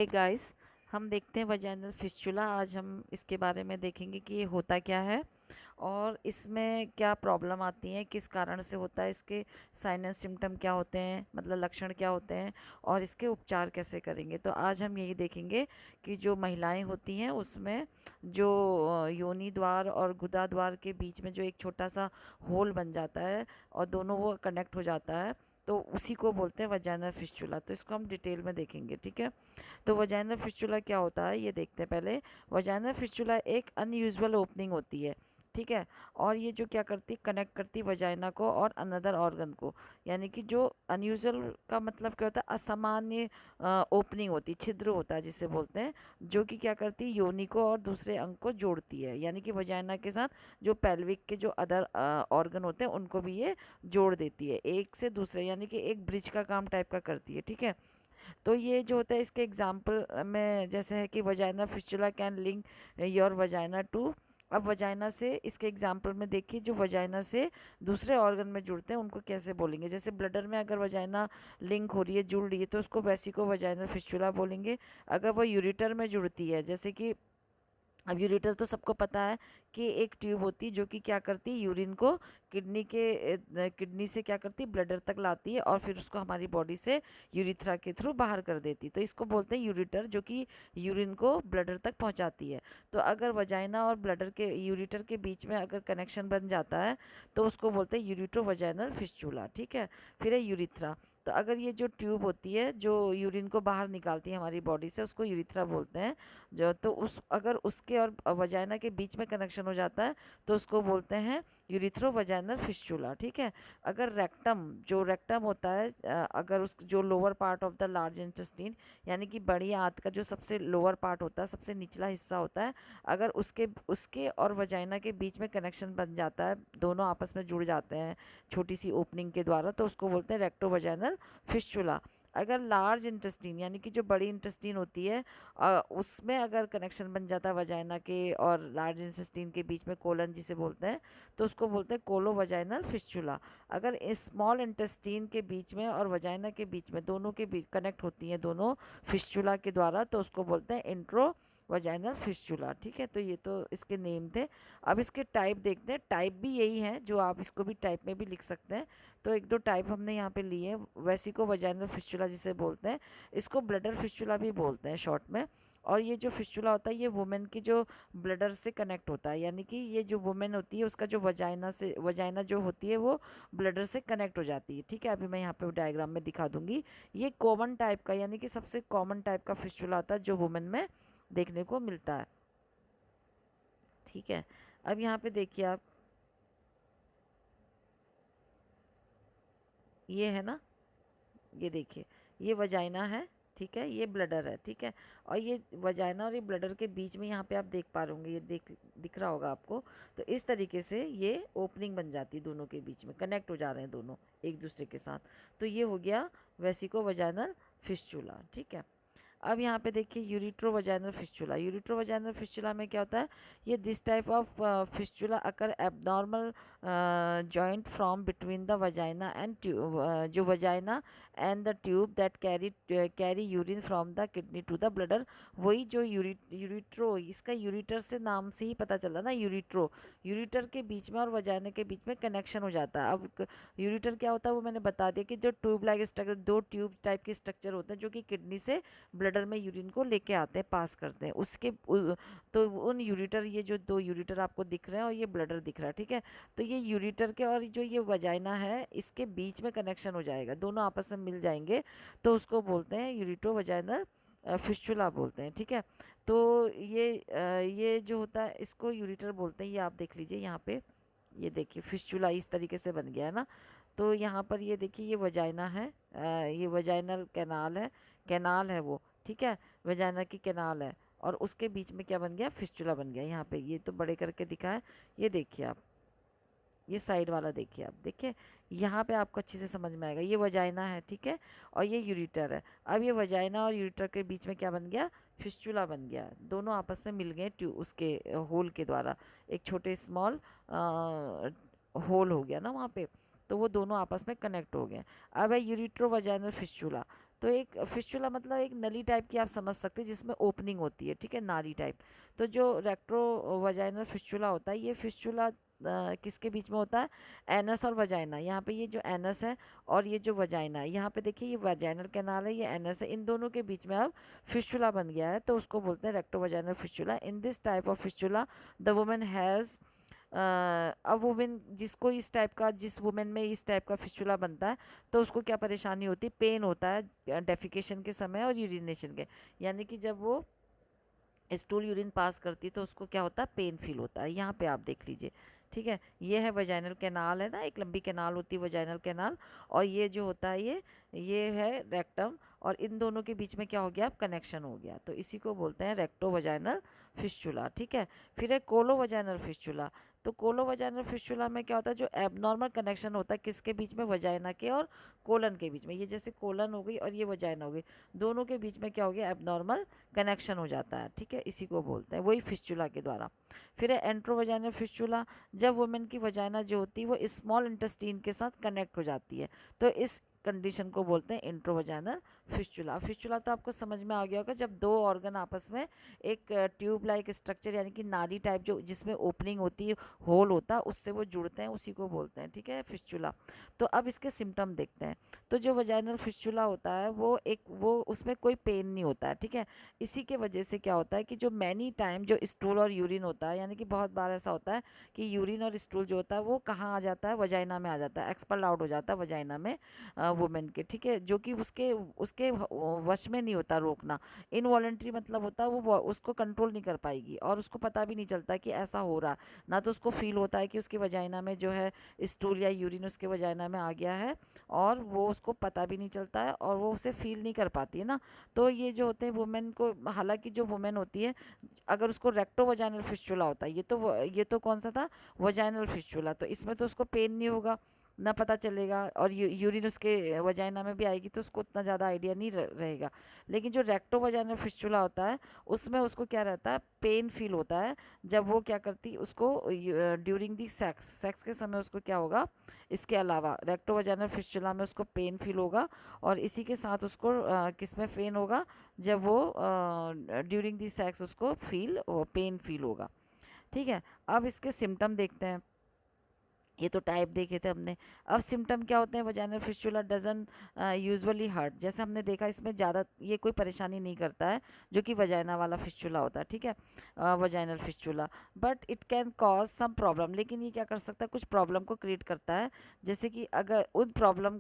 Hey guys, हम देखते हैं वजाइनल फिस्चुला। आज हम इसके बारे में देखेंगे कि ये होता क्या है और इसमें क्या प्रॉब्लम आती है, किस कारण से होता है, इसके साइन एंड सिम्टम क्या होते हैं, मतलब लक्षण क्या होते हैं और इसके उपचार कैसे करेंगे। तो आज हम यही देखेंगे कि जो महिलाएं होती हैं उसमें जो योनि द्वार और गुदा द्वार के बीच में जो एक छोटा सा होल बन जाता है और दोनों वो कनेक्ट हो जाता है, तो उसी को बोलते हैं वजाइनल फिस्चुला। तो इसको हम डिटेल में देखेंगे, ठीक है। तो वजाइनल फिस्चुला क्या होता है ये देखते हैं पहले। वजाइनल फिस्चुला एक अनयूजुअल ओपनिंग होती है, ठीक है। और ये जो क्या करती, कनेक्ट करती वजाइना को और अनदर ऑर्गन को। यानी कि जो अनयूजुअल का मतलब क्या होता है, असामान्य ओपनिंग होती, छिद्र होता है जिसे बोलते हैं, जो कि क्या करती है, योनि को और दूसरे अंग को जोड़ती है। यानी कि वजाइना के साथ जो पेल्विक के जो अदर ऑर्गन होते हैं उनको भी ये जोड़ देती है एक से दूसरे, यानी कि एक ब्रिज का काम टाइप का करती है, ठीक है। तो ये जो होता है इसके एग्जाम्पल में जैसे है कि vagina fistula can link your vagina to. अब वजाइना से इसके एग्जाम्पल में देखिए, जो वजाइना से दूसरे ऑर्गन में जुड़ते हैं उनको कैसे बोलेंगे। जैसे ब्लडर में अगर वजाइना लिंक हो रही है, जुड़ रही है, तो उसको वैसी को वजाइनल फिस्चुला बोलेंगे। अगर वो यूरिटर में जुड़ती है, जैसे कि अब यूरेटर तो सबको पता है कि एक ट्यूब होती है जो कि क्या करती है, यूरिन को किडनी से क्या करती है, ब्लडर तक लाती है और फिर उसको हमारी बॉडी से यूरिथ्रा के थ्रू बाहर कर देती है। तो इसको बोलते हैं यूरेटर, जो कि यूरिन को ब्लडर तक पहुंचाती है। तो अगर वजाइना और ब्लडर के यूरेटर के बीच में अगर कनेक्शन बन जाता है तो उसको बोलते हैं यूरिट्रो वजाइनल फिस्चुला, ठीक है। फिर है यूरिथ्रा। तो अगर ये जो ट्यूब होती है जो यूरिन को बाहर निकालती है हमारी बॉडी से, उसको यूरिथ्रा बोलते हैं। जो तो उस अगर उसके और वजाइना के बीच में कनेक्शन हो जाता है तो उसको बोलते हैं यूरिथ्रो वजाइनल फिस्चुला, ठीक है। अगर रेक्टम, जो रेक्टम होता है, अगर उस जो lower part of the large intestine, यानी कि बड़ी आंत का जो सबसे लोअर पार्ट होता है, सबसे निचला हिस्सा होता है, अगर उसके उसके और वजाइना के बीच में कनेक्शन बन जाता है, दोनों आपस में जुड़ जाते हैं छोटी सी ओपनिंग के द्वारा, तो उसको बोलते हैं रेक्टो वजाइनल फिस्चुला। अगर लार्ज इंटेस्टीन, यानी कि जो बड़ी इंटेस्टीन होती है, उसमें अगर कनेक्शन बन जाता है वजाइना के और लार्ज इंटेस्टीन के बीच में, कोलन जिसे बोलते हैं, तो उसको बोलते हैं कोलो वजाइनल फिस्चुला। अगर स्मॉल इंटेस्टीन के बीच में और वजाइना के बीच में, दोनों के बीच कनेक्ट होती हैं दोनों फिस्चुला के द्वारा, तो उसको बोलते हैं इंट्रो वजाइनल फिस्चुला, ठीक है। तो ये तो इसके नेम थे। अब इसके टाइप देखते हैं। टाइप भी यही है, जो आप इसको भी टाइप में भी लिख सकते हैं। तो एक दो टाइप हमने यहाँ पे लिए हैं। वेसिको वजाइनल फिस्चुला जिसे बोलते हैं, इसको ब्लडर फिस्चुला भी बोलते हैं शॉर्ट में। और ये जो फिस्चुला होता है ये वुमेन की जो ब्लडर से कनेक्ट होता है, यानी कि ये जो वुमेन होती है उसका जो वजाइना जो होती है वो ब्लडर से कनेक्ट हो जाती है, ठीक है। अभी मैं यहाँ पे डायग्राम में दिखा दूंगी। ये कॉमन टाइप का, यानी कि सबसे कॉमन टाइप का फिस्चुला होता है जो वुमेन में देखने को मिलता है, ठीक है। अब यहाँ पे देखिए आप, ये है ना, ये देखिए, ये वजाइना है, ठीक है, ये ब्लडर है, ठीक है। और ये वजाइना और ये ब्लडर के बीच में यहाँ पे आप देख पा रहे होंगे, ये दिख रहा होगा आपको। तो इस तरीके से ये ओपनिंग बन जाती है, दोनों के बीच में कनेक्ट हो जा रहे हैं दोनों एक दूसरे के साथ। तो ये हो गया वेसिको वजाइनल फिस्चुला, ठीक है। अब यहाँ पे देखिए ureterovaginal fistula. Ureterovaginal fistula में क्या होता है, ये this type of fistula occur abnormal joint from between the vagina and tube, जो vagina and the tube that carry urine from the kidney to the bladder. वही जो यूरिट्रो, इसका ureter से नाम से ही पता चला ना, यूरिट्रो, यूरिटर के बीच में और वजाइना के बीच में कनेक्शन हो जाता है। अब यूरिटर क्या होता है वो मैंने बता दिया कि जो ट्यूब लाइक स्ट्रक्चर, दो ट्यूब टाइप के स्ट्रक्चर होते हैं जो कि किडनी से ब्लडर में यूरिन को लेके आते हैं, पास करते हैं तो उन यूरिटर, ये जो दो यूरिटर आपको दिख रहे हैं और ये ब्लडर दिख रहा है, ठीक है। तो ये यूरिटर के और जो ये वजाइना है इसके बीच में कनेक्शन हो जाएगा, दोनों आपस में मिल जाएंगे, तो उसको बोलते हैं यूरिटो वजाइनल फिस्चुला बोलते हैं, ठीक है। तो ये जो होता है इसको यूरिटर बोलते हैं। ये आप देख लीजिए यहाँ पे, ये देखिए फिस्चुला इस तरीके से बन गया है ना। तो यहाँ पर ये देखिए, ये वजाइना है, ये वजाइनल कैनाल है, कैनाल है वो, ठीक है, वजाइना की कैनाल है। और उसके बीच में क्या बन गया, फिस्चुला बन गया। यहाँ पे ये तो बड़े करके दिखा है, ये देखिए आप, ये साइड वाला देखिए आप, देखिए यहाँ पे आपको अच्छे से समझ में आएगा। ये वजाइना है, ठीक है, और ये यूरिटर है। अब ये वजाइना और यूरिटर के बीच में क्या बन गया, फिस्चुला बन गया। दोनों आपस में मिल गए उसके होल के द्वारा, एक छोटे स्मॉल होल हो गया ना वहाँ पे, तो वो दोनों आपस में कनेक्ट हो गए। अब है यूरिट्रो वजाइनल फिस्चुला। तो एक फिस्चुला मतलब एक नली टाइप की आप समझ सकते हैं जिसमें ओपनिंग होती है, ठीक है, नाली टाइप। तो जो रेक्टो वजाइनल फिस्चुला होता है, ये फिस्चुला किसके बीच में होता है, एनस और वजाइना। यहाँ पे ये जो एनस है और ये जो वजाइना है, यहाँ पे देखिए ये वजाइनल कैनाल है, ये एनस है, इन दोनों के बीच में अब फिस्चुला बन गया है, तो उसको बोलते हैं recto vaginal fistula. In this type of fistula the women has अब वुमेन जिसको इस टाइप का, जिस वुमेन में इस टाइप का फिस्चुला बनता है, तो उसको क्या परेशानी होती है, पेन होता है डेफिकेशन के समय और यूरिनेशन के, यानी कि जब वो स्टूल यूरिन पास करती है तो उसको क्या होता है, पेन फील होता है। यहाँ पे आप देख लीजिए, ठीक है, ये है वजाइनल कैनाल, है ना, एक लंबी कैनाल होती है वजाइनल कैनाल, और ये जो होता है ये है रेक्टम, और इन दोनों के बीच में क्या हो गया, अब कनेक्शन हो गया, तो इसी को बोलते हैं रेक्टो वजाइनल फिस्चुला, ठीक है। फिर है कोलो वजाइनल फिस्चुला। तो कोलो वजाइनल फिस्चुला में क्या होता है, जो एबनॉर्मल कनेक्शन होता है किसके बीच में, वजाइना के और कोलन के बीच में, ये जैसे कोलन हो गई और ये वजाइना हो गई, दोनों के बीच में क्या हो गया, एबनॉर्मल कनेक्शन हो जाता है, ठीक है, इसी को बोलते हैं, वही फिस्चुला के द्वारा। फिर है एंट्रोवजाइनल फिस्चुला, जब वुमेन की वजाइना जो होती है वो स्मॉल इंटेस्टीन के साथ कनेक्ट हो जाती है, तो इस कंडीशन को बोलते हैं इंट्रोवजाइनल फिस्चुला। फिस्चुला तो आपको समझ में आ गया होगा, जब दो ऑर्गन आपस में एक ट्यूब लाइक स्ट्रक्चर यानी कि नाली टाइप जो जिसमें ओपनिंग होती है, होल होता है, उससे वो जुड़ते हैं, उसी को बोलते हैं, ठीक है, फिस्चुला। तो अब इसके सिम्टम देखते हैं। तो जो वजाइनल फिस्चुला होता है वो उसमें कोई पेन नहीं होता है, ठीक है। इसी के वजह से क्या होता है कि जो मैनी टाइम जो स्टूल और यूरिन होता है, यानी कि बहुत बार ऐसा होता है कि यूरिन और स्टूल जो होता है वो कहाँ आ जाता है, वजाइना में आ जाता है, एक्सपेल आउट हो जाता है वजाइना में वुमेन के, ठीक है, जो कि उसके उसके वश में नहीं होता रोकना, इनवॉलेंट्री मतलब होता है वो उसको कंट्रोल नहीं कर पाएगी, और उसको पता भी नहीं चलता कि ऐसा हो रहा, ना तो उसको फील होता है कि उसके वजाइना में जो है स्टूल या यूरिन उसके वजाइना में आ गया है, और वो उसको पता भी नहीं चलता है, और वो उसे फील नहीं कर पाती है ना। तो ये जो होते हैं वुमेन को, हालांकि जो वुमेन होती है अगर उसको रेक्टो वजाइनल फिस्चुला होता है, ये तो कौन सा था, वजाइनल फिस्चुला, तो इसमें तो उसको पेन नहीं होगा, ना पता चलेगा, और यूरिन उसके वजाइना में भी आएगी तो उसको उतना ज़्यादा आइडिया नहीं रहेगा। लेकिन जो रेक्टो वजाइनल फिस्चुला होता है उसमें उसको क्या रहता है, पेन फील होता है, जब वो क्या करती उसको ड्यूरिंग दी सेक्स के समय उसको क्या होगा, इसके अलावा रेक्टो वजाइनल फिस्चुला में उसको पेन फील होगा, और इसी के साथ उसको किस में पेन होगा, जब वो ड्यूरिंग दी सेक्स उसको पेन फील होगा, ठीक है। अब इसके सिम्टम देखते हैं, ये तो टाइप देखे थे हमने। अब सिम्टम क्या होते हैं, vaginal fistula doesn't usually hurt, जैसे हमने देखा इसमें ज़्यादा ये कोई परेशानी नहीं करता है जो कि वजाइना वाला फिस्चुला होता है, ठीक है, vaginal fistula, but it can cause some problem, लेकिन ये क्या कर सकता है, कुछ प्रॉब्लम को क्रिएट करता है, जैसे कि अगर उन प्रॉब्लम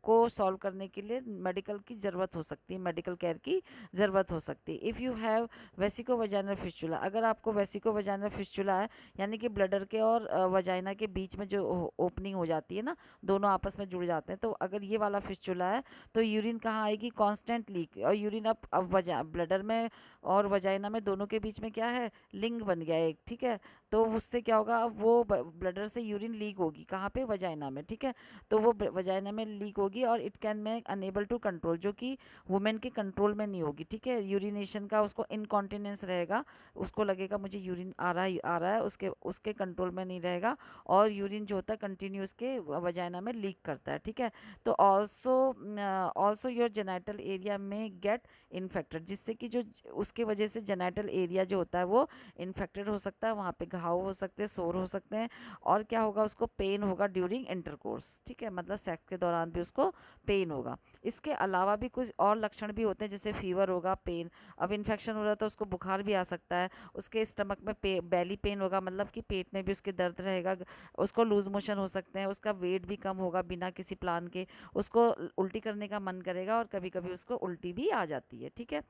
को सॉल्व करने के लिए मेडिकल की ज़रूरत हो सकती है, मेडिकल केयर की ज़रूरत हो सकती है। If you have vesico vaginal fistula, अगर आपको वेसिको वजाइनल फिस्चुला है, यानी कि ब्लडर के और वजाइना के बीच में जो ओपनिंग हो जाती है ना, दोनों आपस में जुड़ जाते हैं, तो अगर ये वाला फिस्चुला है तो यूरिन कहाँ आएगी, कांस्टेंट लीक, और यूरिन अब ब्लडर में और वजाइना में दोनों के बीच में क्या है, लिंग बन गया एक, ठीक है, तो उससे क्या होगा, अब वो ब्लडर से यूरिन लीक होगी कहाँ पे, वजाइना में, ठीक है, तो वो वजाइना में लीक होगी, और it can make unable to control, जो कि वुमेन के कंट्रोल में नहीं होगी, ठीक है, यूरिनेशन का उसको इनकॉन्टिनेंस रहेगा, उसको लगेगा मुझे यूरिन आ रहा है, उसके उसके कंट्रोल में नहीं रहेगा, और यूरिन जो होता है कंटिन्यूस के वजाइना में लीक करता है, ठीक है। तो ऑल्सो योर जेनाइटल एरिया में गेट इन्फेक्टेड, जिससे कि जो उसके वजह से जेनाइटल एरिया जो होता है वो इन्फेक्टेड हो सकता है, वहाँ पे घाव हो सकते हैं, सोर हो सकते हैं, और क्या होगा, उसको पेन होगा ड्यूरिंग इंटरकोर्स, ठीक है, मतलब सेक्स के दौरान भी उसको पेन होगा। इसके अलावा भी कुछ और लक्षण भी होते हैं, जैसे फीवर होगा, पेन, अब इन्फेक्शन हो रहा है तो उसको बुखार भी आ सकता है, उसके स्टमक में बेली पेन होगा, मतलब कि पेट में भी उसके दर्द रहेगा, उसको लूज मोशन हो सकते हैं, उसका वेट भी कम होगा बिना किसी प्लान के, उसको उल्टी करने का मन करेगा, और कभी कभी उसको उल्टी भी आ जाती है, ठीक है।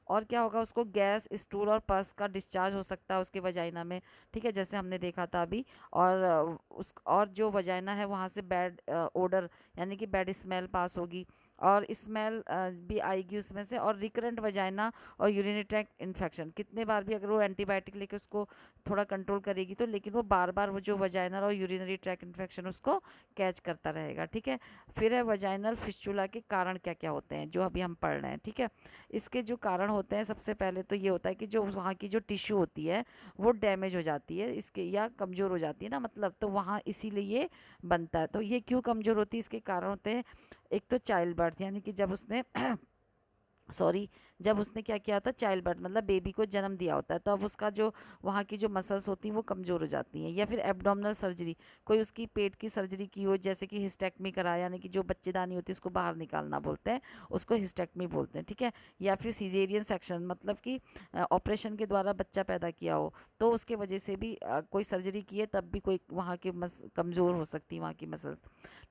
और क्या होगा, उसको गैस, स्टूल और पस का डिस्चार्ज हो सकता है उसके वजाइना में, ठीक है, जैसे हमने देखा था अभी, और और जो वजाइना है वहाँ से बैड ओडर यानी कि बैड स्मेल पास होगी, और स्मेल भी आएगी उसमें से, और रिकरेंट वजाइना और यूरिनरी ट्रैक्ट इन्फेक्शन, कितने बार भी अगर वो एंटीबायोटिक लेके उसको थोड़ा कंट्रोल करेगी तो, लेकिन वो बार बार वो जो वजाइनल और यूरिनरी ट्रैक्ट इन्फेक्शन उसको कैच करता रहेगा, ठीक है। फिर है वजाइनल फिस्चुला के कारण क्या क्या होते हैं, जो अभी हम पढ़ रहे हैं, ठीक है। इसके जो कारण होते हैं, सबसे पहले तो ये होता है कि जो वहाँ की जो टिश्यू होती है वो डैमेज हो जाती है इसके, या कमज़ोर हो जाती है ना, मतलब, तो वहाँ इसीलिए ये बनता है। तो ये क्यों कमज़ोर होती है, इसके कारण होते हैं, एक तो चाइल्ड बर्थ, यानी कि जब उसने सॉरी, जब उसने क्या किया था, चाइल्ड बर्थ मतलब बेबी को जन्म दिया होता है, तो अब उसका जो वहाँ की जो मसल्स होती हैं वो कमज़ोर हो जाती हैं। या फिर एब्डोमिनल सर्जरी, कोई उसकी पेट की सर्जरी की हो, जैसे कि हिस्टेक्टमी करा, यानी कि जो बच्चेदानी होती है उसको बाहर निकालना बोलते हैं, उसको हिस्टेक्टमी बोलते हैं, ठीक है। या फिर सीजेरियन सेक्शन, मतलब कि ऑपरेशन के द्वारा बच्चा पैदा किया हो, तो उसके वजह से भी कोई सर्जरी की है तब भी कोई वहाँ की कमज़ोर हो सकती है वहाँ की मसल्स,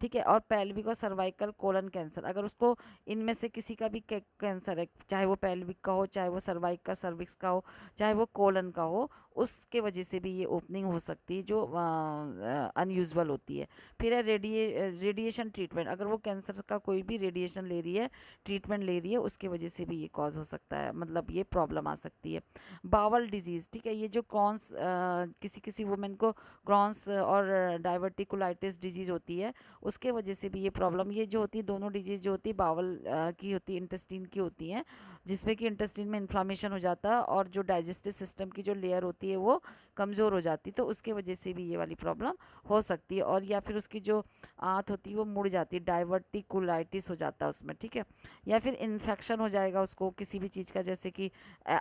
ठीक है। और पेल्विक और सर्वाइकल कोलन कैंसर, अगर उसको इनमें से किसी का भी कैंसर है, चाहे वो पेल्विक का हो, चाहे वो सर्वाइक का सर्विक्स का हो, चाहे वो कोलन का हो, उसके वजह से भी ये ओपनिंग हो सकती है जो अनयूजुअल होती है। फिर है रेडिएशन ट्रीटमेंट, अगर वो कैंसर का कोई भी रेडिएशन ले रही है, ट्रीटमेंट ले रही है, उसके वजह से भी ये कॉज हो सकता है, मतलब ये प्रॉब्लम आ सकती है। बावल डिजीज़, ठीक है, ये जो क्रॉन्स, किसी किसी वुमेन को क्रॉन्स और डाइवर्टिकुलाइटिस डिजीज़ होती है, उसके वजह से भी ये प्रॉब्लम, ये जो होती है दोनों डिजीज जो होती है बावल की होती है, इंटेस्टीन की होती हैं, जिसमें कि इंटेस्टीन में इन्फ्लामेशन हो जाता है और जो डाइजेस्टिव सिस्टम की जो लेयर होती है वो कमज़ोर हो जाती है, तो उसके वजह से भी ये वाली प्रॉब्लम हो सकती है। और या फिर उसकी जो आंत होती है वो मुड़ जाती है, डाइवर्टिकुलाइटिस हो जाता है उसमें, ठीक है। या फिर इन्फेक्शन हो जाएगा उसको किसी भी चीज़ का, जैसे कि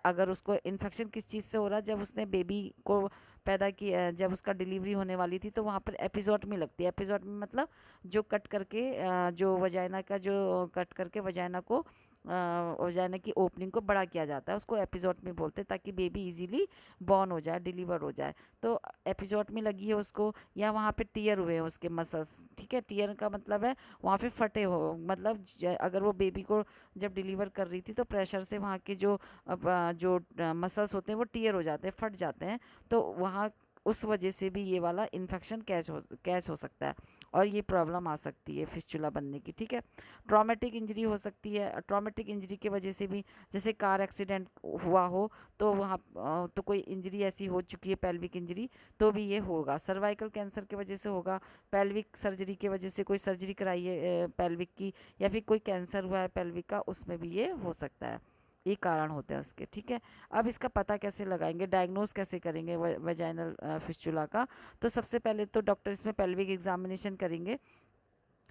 अगर उसको इन्फेक्शन किस चीज़ से हो रहा है, जब उसने बेबी को पैदा की, जब उसका डिलीवरी होने वाली थी तो वहाँ पर एपिजोटमी लगती है। एपिजोटमी मतलब जो कट करके जो वजाइना का जो कट करके वजाइना को वजाइना की ओपनिंग को बड़ा किया जाता है, उसको एपिजोटमी बोलते हैं, ताकि बेबी इजीली बॉर्न हो जाए, डिलीवर हो जाए। तो एपिजोटमी लगी है उसको, या वहाँ पे टीयर हुए हैं उसके मसल्स, ठीक है। टीयर का मतलब है वहाँ पे फटे हो, मतलब अगर वो बेबी को जब डिलीवर कर रही थी तो प्रेशर से वहाँ के जो मसल्स होते हैं वो टीयर हो जाते हैं, फट जाते हैं, तो वहाँ उस वजह से भी ये वाला इन्फेक्शन कैच हो सकता है, और ये प्रॉब्लम आ सकती है फिस्चुला बनने की, ठीक है। ट्रॉमेटिक इंजरी हो सकती है, ट्रॉमेटिक इंजरी की वजह से भी, जैसे कार एक्सीडेंट हुआ हो, तो वहाँ तो कोई इंजरी ऐसी हो चुकी है पेल्विक इंजरी, तो भी ये होगा। सर्वाइकल कैंसर की वजह से होगा, पेल्विक सर्जरी की वजह से कोई सर्जरी कराई है पेल्विक की, या फिर कोई कैंसर हुआ है पेल्विक का, उसमें भी ये हो सकता है। ये कारण होते हैं उसके, ठीक है। अब इसका पता कैसे लगाएंगे, डायग्नोज कैसे करेंगे वजाइनल फिस्चुला का, तो सबसे पहले तो डॉक्टर इसमें पेल्विक एग्जामिनेशन करेंगे,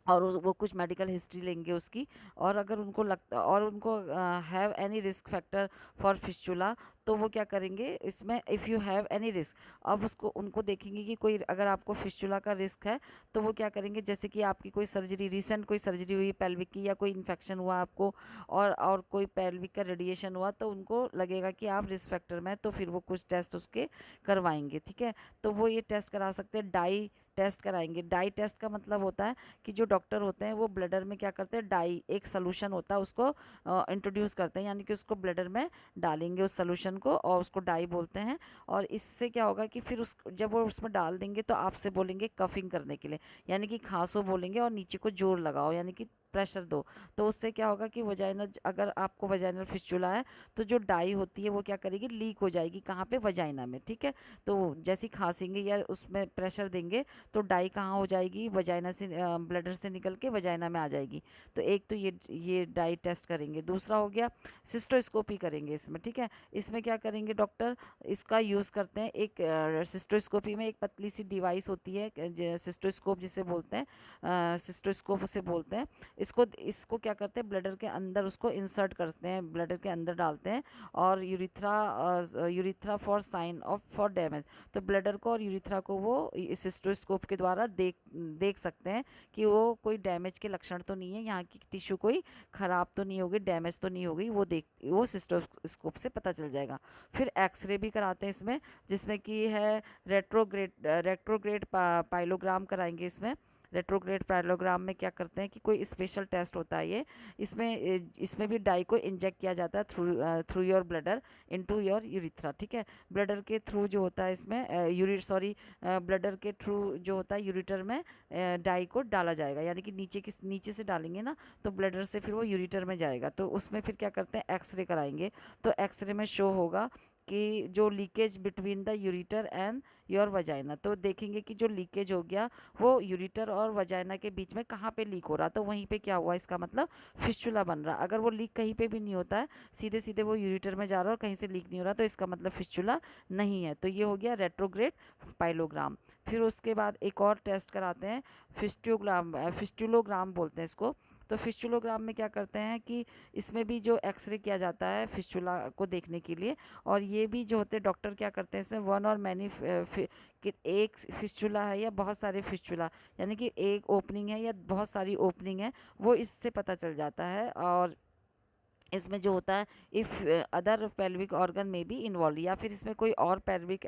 और वो कुछ मेडिकल हिस्ट्री लेंगे उसकी, और अगर उनको लगता और उनको have any risk factor for fistula, तो वो क्या करेंगे इसमें, if you have any risk, अब उसको उनको देखेंगे कि कोई अगर आपको फिस्चुला का रिस्क है, तो वो क्या करेंगे, जैसे कि आपकी कोई सर्जरी, रिसेंट कोई सर्जरी हुई पेल्विक की, या कोई इन्फेक्शन हुआ आपको, और कोई पेल्विक का रेडिएशन हुआ, तो उनको लगेगा कि आप रिस्क फैक्टर में, तो फिर वो कुछ टेस्ट उसके करवाएंगे, ठीक है। तो वो ये टेस्ट करा सकते हैं, डाई टेस्ट कराएंगे। डाई टेस्ट का मतलब होता है कि जो डॉक्टर होते हैं वो ब्लडर में क्या करते हैं, डाई एक सोल्यूशन होता है उसको इंट्रोड्यूस करते हैं, यानी कि उसको ब्लडर में डालेंगे उस सोल्यूशन को, और उसको डाई बोलते हैं। और इससे क्या होगा कि फिर उस जब वो उसमें डाल देंगे तो आपसे बोलेंगे कफिंग करने के लिए, यानी कि खांसो बोलेंगे, और नीचे को जोर लगाओ, यानी कि प्रेशर दो। तो उससे क्या होगा कि वजाइनल, अगर आपको वजाइनल फिस्चुला है, तो जो डाई होती है वो क्या करेगी, लीक हो जाएगी, कहाँ पे, वजाइना में, ठीक है। तो जैसे ही खांसेंगे या उसमें प्रेशर देंगे, तो डाई कहाँ हो जाएगी, वजाइना से, ब्लडर से निकल के वजाइना में आ जाएगी। तो एक तो ये डाई टेस्ट करेंगे। दूसरा हो गया सिस्टोस्कोपी करेंगे इसमें, ठीक है। इसमें क्या करेंगे डॉक्टर, इसका यूज़ करते हैं, एक सिस्टोस्कोपी में एक पतली सी डिवाइस होती है, सिस्टोस्कोप जिसे बोलते हैं, सिस्टोस्कोप उसे बोलते हैं। इसको इसको क्या करते हैं, ब्लडर के अंदर उसको इंसर्ट करते हैं, ब्लडर के अंदर डालते हैं, और urethra for sign of for damage, तो ब्लडर को और यूरिथ्रा को वो सिस्टोस्कोप के द्वारा देख सकते हैं कि वो कोई डैमेज के लक्षण तो नहीं है, यहाँ की टिश्यू कोई ख़राब तो नहीं होगी, डैमेज तो नहीं होगी, वो सिस्टोस्कोप से पता चल जाएगा। फिर एक्सरे भी कराते हैं इसमें, जिसमें कि है रेट्रोग्रेड पाइलोग्राम कराएंगे इसमें। रेट्रोग्रेड पैरेललोग्राम में क्या करते हैं कि कोई स्पेशल टेस्ट होता है ये, इसमें भी डाई को इंजेक्ट किया जाता है through your bladder into your urethra, ठीक है। ब्लडर के थ्रू जो होता है इसमें ब्लडर के थ्रू जो होता है यूरिटर में डाई को डाला जाएगा, यानी कि नीचे से डालेंगे ना, तो ब्लडर से फिर वो यूरिटर में जाएगा, तो उसमें फिर क्या करते हैं, एक्सरे कराएंगे। तो एक्सरे में शो होगा कि जो leakage between the ureter and your vagina, तो देखेंगे कि जो लीकेज हो गया वो यूरिटर और वजाइना के बीच में कहाँ पे लीक हो रहा, तो वहीं पे क्या हुआ, इसका मतलब फिस्चुला बन रहा। अगर वो लीक कहीं पे भी नहीं होता है, सीधे सीधे वो यूरिटर में जा रहा है और कहीं से लीक नहीं हो रहा, तो इसका मतलब फिस्चुला नहीं है। तो ये हो गया रेट्रोग्रेड पाइलोग्राम। फिर उसके बाद एक और टेस्ट कराते हैं, फिस्टुलोग्राम बोलते हैं इसको। तो फिस्चुलोग्राम में क्या करते हैं कि इसमें भी जो एक्सरे किया जाता है फिस्चुला को देखने के लिए, और ये भी जो होते हैं डॉक्टर क्या करते हैं इसमें वन और मैनी कि एक फिस्चुला है या बहुत सारे फिस्चुला, यानी कि एक ओपनिंग है या बहुत सारी ओपनिंग है, वो इससे पता चल जाता है। और इसमें जो होता है इफ़ अदर पेल्विक ऑर्गन में भी इन्वॉल्व, या फिर इसमें कोई और पेल्विक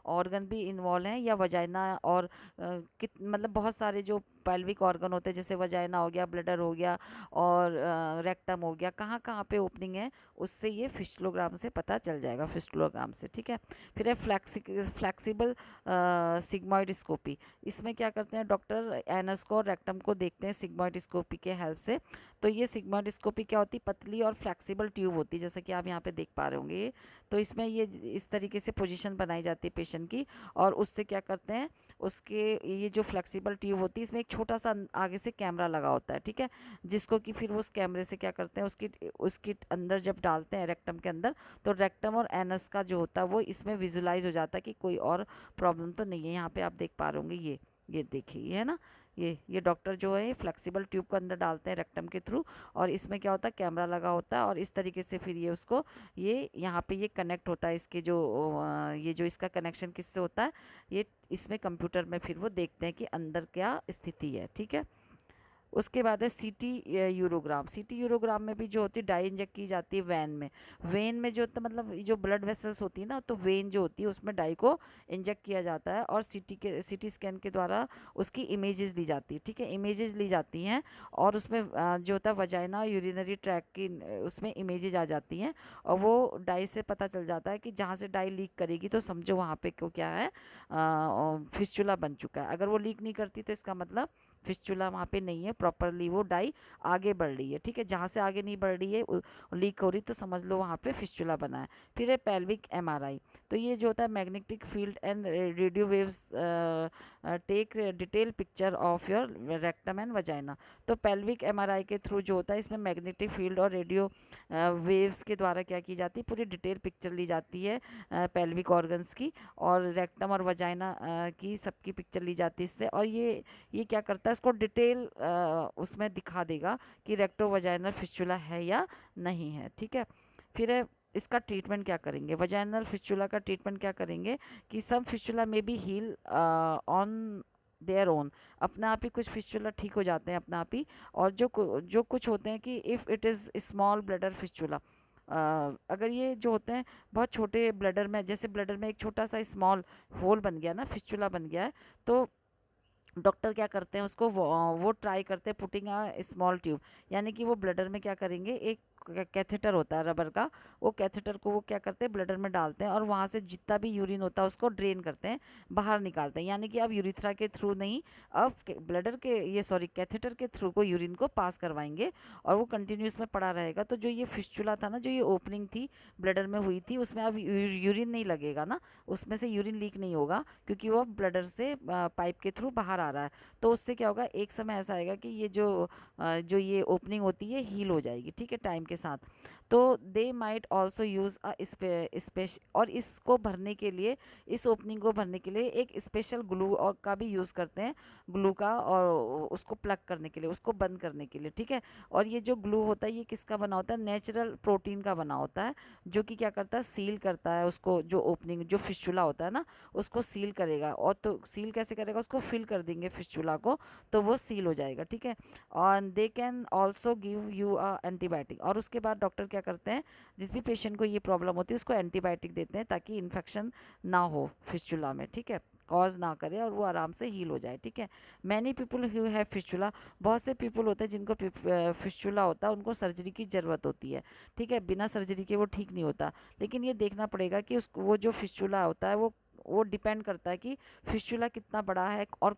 ऑर्गन भी इन्वॉल्व हैं, या वजाइना और मतलब बहुत सारे जो पेल्विक ऑर्गन होते हैं जैसे वजाइना हो गया, ब्लडर हो गया और रेक्टम हो गया, कहाँ कहाँ पे ओपनिंग है उससे ये फिस्टुलोग्राम से पता चल जाएगा, फिस्टुलोग्राम से। ठीक है। फिर है फ्लैक्सिबल सिग्मॉइडस्कोपी। इसमें क्या करते हैं डॉक्टर एनस को और रेक्टम को देखते हैं सिग्मॉइडस्कोपी के हेल्प से। तो ये सिग्मोइडस्कोपी क्या होती है, पतली और फ्लेक्सिबल ट्यूब होती है जैसे कि आप यहाँ पे देख पा रहे होंगे। तो इसमें ये इस तरीके से पोजीशन बनाई जाती है पेशेंट की, और उससे क्या करते हैं उसके ये जो फ्लेक्सिबल ट्यूब होती है इसमें एक छोटा सा आगे से कैमरा लगा होता है। ठीक है। जिसको कि फिर उस कैमरे से क्या करते हैं उसकी उसकी अंदर जब डालते हैं रेक्टम के अंदर, तो रेक्टम और एनस का जो होता है वो इसमें विजुलाइज हो जाता है कि कोई और प्रॉब्लम तो नहीं है। यहाँ पे आप देख पा रहे होंगे ये देखिए, ये है ना, ये डॉक्टर जो है फ्लेक्सिबल ट्यूब को अंदर डालते हैं रेक्टम के थ्रू, और इसमें क्या होता है कैमरा लगा होता है, और इस तरीके से फिर ये उसको ये यहाँ पे ये कनेक्ट होता है इसके जो ये जो इसका कनेक्शन किससे होता है, ये इसमें कंप्यूटर में फिर वो देखते हैं कि अंदर क्या स्थिति है। ठीक है। उसके बाद है सीटी यूरोग्राम। सीटी यूरोग्राम में भी जो होती है डाई इंजेक्ट की जाती है वेन में जो होता है मतलब जो ब्लड वेसल्स होती है ना, तो वेन जो होती है उसमें डाई को इंजेक्ट किया जाता है, और सीटी स्कैन के द्वारा उसकी इमेजेस दी जाती है। ठीक है। इमेजेस ली जाती हैं, और उसमें जो होता है वजाइना यूरिनरी ट्रैक की उसमें इमेजेस आ जाती हैं, और वो डाई से पता चल जाता है कि जहाँ से डाई लीक करेगी तो समझो वहाँ पे को क्या है फिस्चुला बन चुका है। अगर वो लीक नहीं करती तो इसका मतलब फिस्चुला वहाँ पे नहीं है, प्रॉपरली वो डाई आगे बढ़ रही है। ठीक है। जहाँ से आगे नहीं बढ़ रही है लीक हो रही, तो समझ लो वहाँ पे फिस्चुला बना है। फिर है पेल्विक एमआरआई। तो ये जो होता है magnetic field and radio waves take detail picture of your rectum and vagina. तो पेल्विक एमआरआई के थ्रू जो होता है इसमें मैग्नेटिक फील्ड और रेडियो वेव्स के द्वारा क्या की जाती है, पूरी डिटेल पिक्चर ली जाती है पेल्विक ऑर्गन्स की, और रेक्टम और वजाइना की सबकी पिक्चर ली जाती है इससे। और ये क्या करता है इसको डिटेल उसमें दिखा देगा कि रेक्टो वजाइनल फिस्चुला है या नहीं है। ठीक है। फिर है इसका ट्रीटमेंट क्या करेंगे, वजाइनल फिस्चुला का ट्रीटमेंट क्या करेंगे कि सब फिस्चुला में भी हील ऑन देयर ओन, अपने आप ही कुछ फिस्चुला ठीक हो जाते हैं अपने आप ही, और जो कुछ होते हैं कि if it is small bladder fistula, अगर ये जो होते हैं बहुत छोटे ब्लडर में, जैसे ब्लडर में एक छोटा सा स्मॉल होल बन गया ना, फिस्चुला बन गया है, तो डॉक्टर क्या करते हैं उसको वो ट्राई करते हैं पुटिंग अ स्मॉल ट्यूब, यानी कि वो ब्लडर में क्या करेंगे एक कैथेटर होता है रबर का, वो कैथेटर को वो क्या करते हैं ब्लडर में डालते हैं, और वहाँ से जितना भी यूरिन होता है उसको ड्रेन करते हैं, बाहर निकालते हैं। यानी कि अब यूरिथ्रा के थ्रू नहीं, अब ब्लडर के ये सॉरी कैथेटर के थ्रू को यूरिन को पास करवाएंगे, और वो कंटिन्यूस में पड़ा रहेगा। तो जो ये फिस्चुला था ना, जो ये ओपनिंग थी ब्लडर में हुई थी, उसमें अब यूरिन नहीं लगेगा ना, उसमें से यूरिन लीक नहीं होगा, क्योंकि वो ब्लडर से पाइप के थ्रू बाहर आ रहा है। तो उससे क्या होगा, एक समय ऐसा आएगा कि ये जो ये ओपनिंग होती है हील हो जाएगी। ठीक है, टाइम के साथ। तो they might also use a space, और इसको भरने के लिए, इस ओपनिंग को भरने के लिए एक स्पेशल ग्लू और का भी यूज़ करते हैं, ग्लू का, और उसको प्लग करने के लिए, उसको बंद करने के लिए। ठीक है। और ये जो ग्लू होता है ये किसका बना होता है, नेचुरल प्रोटीन का बना होता है, जो कि क्या करता है सील करता है उसको, जो ओपनिंग जो फिस्चुला होता है ना उसको सील करेगा। और तो सील कैसे करेगा, उसको फिल कर देंगे फिस्चुला को, तो वो सील हो जाएगा। ठीक है। और they can also give you a antibiotic, और उसके बाद डॉक्टर क्या करते हैं, जिस भी पेशेंट को ये प्रॉब्लम होती है उसको एंटीबायोटिक देते हैं, ताकि इन्फेक्शन ना हो फिस्चुला में। ठीक है, कॉज ना करे, और वो आराम से हील हो जाए। ठीक है। Many people who have fistula, बहुत से पीपल होते हैं जिनको फिस्चुला होता है, उनको सर्जरी की ज़रूरत होती है। ठीक है, बिना सर्जरी के वो ठीक नहीं होता, लेकिन ये देखना पड़ेगा कि उसको वो जो फिस्चुला होता है वो डिपेंड करता है कि फिस्चुला कितना बड़ा है और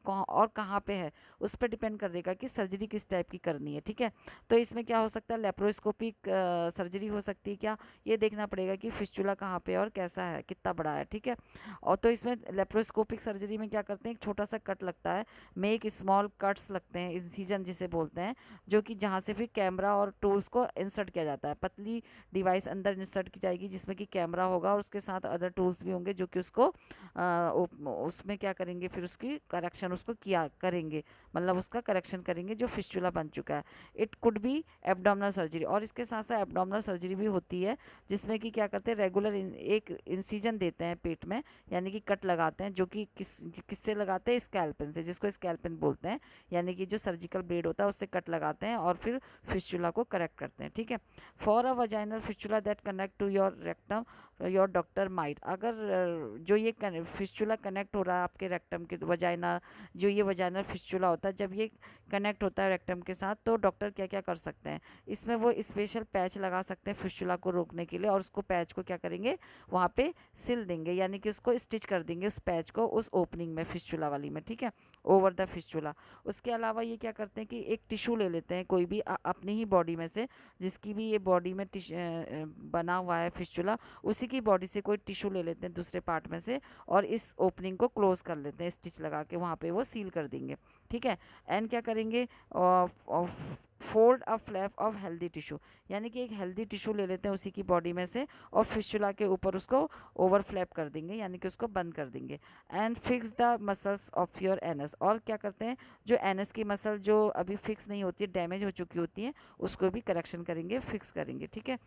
कहाँ पे है, उस पर डिपेंड करेगा कि सर्जरी किस टाइप की करनी है। ठीक है। तो इसमें क्या हो सकता है, लेप्रोस्कोपिक सर्जरी हो सकती है क्या, ये देखना पड़ेगा कि फिस्चुला कहाँ पे और कैसा है, कितना बड़ा है। ठीक है। और तो इसमें लेप्रोस्कोपिक सर्जरी में क्या करते हैं, एक छोटा सा कट लगता है, मेक स्मॉल कट्स लगते हैं, इंसिजन जिसे बोलते हैं, जो कि जहाँ से फिर कैमरा और टूल्स को इंसर्ट किया जाता है, पतली डिवाइस अंदर इंसर्ट की जाएगी जिसमें कि कैमरा होगा और उसके साथ अदर टूल्स भी होंगे जो कि उसको उसमें क्या करेंगे, फिर उसकी करेक्शन उसको किया करेंगे, मतलब उसका करेक्शन करेंगे जो फिस्चुला बन चुका है। It could be abdominal surgery, और इसके साथ साथ एब्डोमिनल सर्जरी भी होती है, जिसमें कि क्या करते हैं, रेगुलर एक इंसिजन देते हैं पेट में, यानी कि कट लगाते हैं, जो कि किससे लगाते हैं, स्कैल्पेन से, जिसको स्कैल्पेन बोलते हैं, यानी कि जो सर्जिकल ब्लेड होता है उससे कट लगाते हैं और फिर फिस्चुला को करेक्ट करते हैं। ठीक है। For a vaginal fistula that connect to your rectum, your doctor might, अगर जो ये फिस्चुला कनेक्ट हो रहा है आपके रेक्टम के वजाइना, जो ये वजाइनल फिस्चुला होता है, जब ये कनेक्ट होता है रेक्टम के साथ, तो डॉक्टर क्या क्या कर सकते हैं, इसमें वो स्पेशल पैच लगा सकते हैं फिस्चुला को रोकने के लिए, और उसको पैच को क्या करेंगे, वहाँ पे सिल देंगे, यानी कि उसको स्टिच कर देंगे उस पैच को उस ओपनिंग में, फिस्चुला वाली में। ठीक है, ओवर द फिस्चुला। उसके अलावा ये क्या करते हैं कि एक टिश्यू ले लेते हैं कोई भी अपनी ही बॉडी में से, जिसकी भी ये बॉडी में बना हुआ है फिस्चुला, उसी की बॉडी से कोई टिश्यू ले लेते हैं दूसरे पार्ट में से, और इस ओपनिंग को क्लोज कर लेते हैं, स्टिच लगा के वहाँ पे वो सील कर देंगे। ठीक है। एंड क्या करेंगे, fold a flap of healthy tissue, यानी कि एक हेल्दी टिश्यू ले लेते हैं उसी की बॉडी में से, और फिस्चुला के ऊपर उसको ओवर फ्लैप कर देंगे, यानी कि उसको बंद कर देंगे। And fix the muscles of your anus, और क्या करते हैं, जो एनस की मसल जो अभी फिक्स नहीं होती, डैमेज हो चुकी होती है, उसको भी करेक्शन करेंगे, फिक्स करेंगे। ठीक है।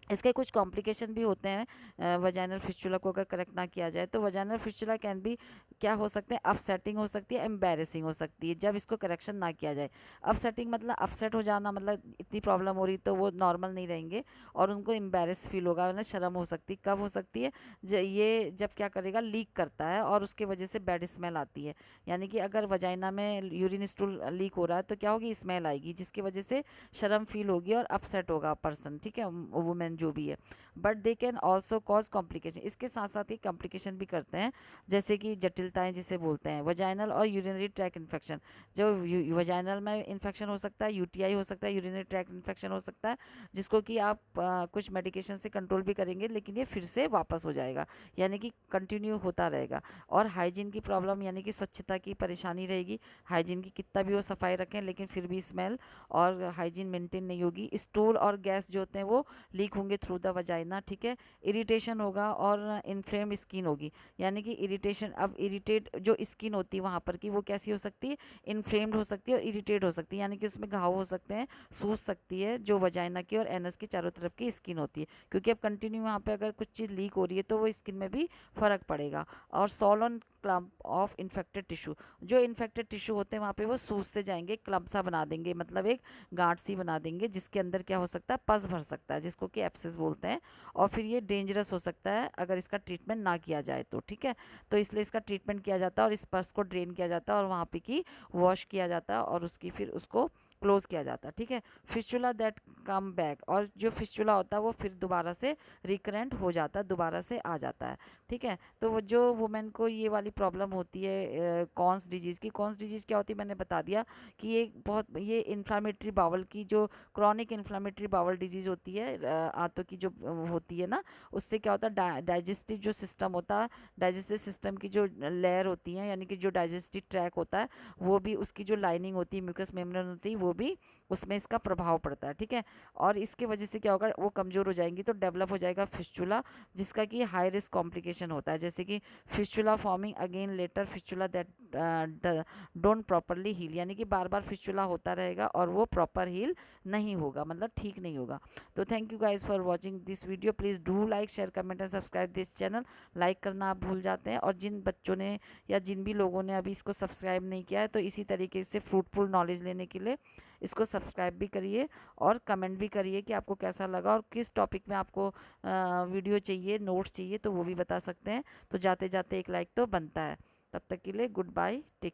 इसके कुछ कॉम्प्लिकेशन भी होते हैं वजाइनल फिस्चुला को अगर करेक्ट ना किया जाए तो। वजाइनल फिस्चुला कैन बी, क्या हो सकते हैं, अपसेटिंग हो सकती है, एम्बैरेसिंग हो सकती है, जब इसको करेक्शन ना किया जाए। अपसेटिंग मतलब अपसेट हो जाना, मतलब इतनी प्रॉब्लम हो रही तो वो नॉर्मल नहीं रहेंगे, और उनको एम्बैरेस फील होगा, मतलब शर्म हो सकती है। कब हो सकती है, ये जब क्या करेगा, लीक करता है और उसके वजह से बैड स्मेल आती है, यानी कि अगर वजाइना में यूरिन स्टूल लीक हो रहा है तो क्या होगी, स्मेल आएगी, जिसकी वजह से शर्म फील होगी और अपसेट होगा पर्सन। ठीक है, वुमेन जो भी है। But they can also cause complication, इसके साथ साथ ही कॉम्प्लिकेशन भी करते हैं, जैसे कि जटिलताएं जिसे बोलते हैं, वजाइनल और यूरिनरी ट्रैक इन्फेक्शन। जो वजाइनल में इन्फेक्शन हो सकता है, यूटीआई हो सकता है, यूरिनरी ट्रैक इन्फेक्शन हो सकता है, जिसको कि आप कुछ मेडिकेशन से कंट्रोल भी करेंगे, लेकिन ये फिर से वापस हो जाएगा, यानी कि कंटिन्यू होता रहेगा। और हाइजीन की प्रॉब्लम, यानी कि स्वच्छता की परेशानी रहेगी, हाइजीन की कितना भी वो सफाई रखें लेकिन फिर भी स्मेल और हाइजीन मेंटेन नहीं होगी। स्टूल और गैस जो होते हैं वो लीक होंगे थ्रू द वजाइना। ठीक है। इरिटेशन होगा और इन्फ्लेम स्किन होगी, यानी कि इरिटेशन, अब इरिटेट जो स्किन होती है वहाँ पर की, वो कैसी हो सकती है, इन्फ्लेम्ड हो सकती है और इरिटेट हो सकती है, यानी कि उसमें घाव हो सकते हैं, सूज सकती है, जो वजाइना की और एनस की चारों तरफ की स्किन होती है, क्योंकि अब कंटिन्यू वहाँ पे अगर कुछ चीज़ लीक हो रही है तो वो स्किन में भी फर्क पड़ेगा। और सॉलन क्लम्प ऑफ इन्फेक्टेड टिश्यू, जो इन्फेक्टेड टिश्यू होते हैं वहाँ पे वो सूज से जाएंगे, क्लम्प सा बना देंगे, मतलब एक गांठ सी बना देंगे, जिसके अंदर क्या हो सकता है, पस भर सकता है, जिसको कि एप्सिस बोलते हैं, और फिर ये डेंजरस हो सकता है अगर इसका ट्रीटमेंट ना किया जाए तो। ठीक है। तो इसलिए इसका ट्रीटमेंट किया जाता है और इस पस को ड्रेन किया जाता है और वहाँ पे की वॉश किया जाता है और उसकी फिर उसको क्लोज किया जाता है। ठीक है। फिस्चुला दैट कम बैक, और जो फिस्चुला होता है वो फिर दोबारा से रिकरेंट हो जाता है, दोबारा से आ जाता है। ठीक है। तो वो जो वुमेन को ये वाली प्रॉब्लम होती है कॉन्स डिजीज़ की, कॉन्स डिजीज़ क्या होती है मैंने बता दिया कि ये बहुत, ये इन्फ्लामेटरी बावल की, जो क्रॉनिक इन्फ्लामेटरी बावल डिजीज़ होती है, आंतों की जो होती है ना, उससे क्या होता है, डाइजेस्टिव जो सिस्टम होता है, डाइजेस्टिव सिस्टम की जो लेयर होती है, यानी कि जो डाइजेस्टिव ट्रैक होता है, वो भी, उसकी जो लाइनिंग होती है, म्यूकस मेम्ब्रेन होती है, वो भी उसमें इसका प्रभाव पड़ता है। ठीक है। और इसके वजह से क्या होगा, वो कमज़ोर हो जाएंगी तो डेवलप हो जाएगा फिस्चुला, जिसका कि हाई रिस्क कॉम्प्लिकेशन होता है, जैसे कि fistula forming again later, fistula that don't properly heal, यानी कि बार बार फिस्चुला होता रहेगा और वो प्रॉपर हील नहीं होगा, मतलब ठीक नहीं होगा। तो thank you guys for watching this video. Please do like, share, comment and subscribe this channel. Like करना आप भूल जाते हैं, और जिन बच्चों ने या जिन भी लोगों ने अभी इसको सब्सक्राइब नहीं किया है, तो इसी तरीके से फ्रूटफुल नॉलेज लेने के लिए इसको सब्सक्राइब भी करिए और कमेंट भी करिए कि आपको कैसा लगा और किस टॉपिक में आपको वीडियो चाहिए, नोट्स चाहिए, तो वो भी बता सकते हैं। तो जाते जाते एक लाइक तो बनता है। तब तक के लिए गुड बाय, टेक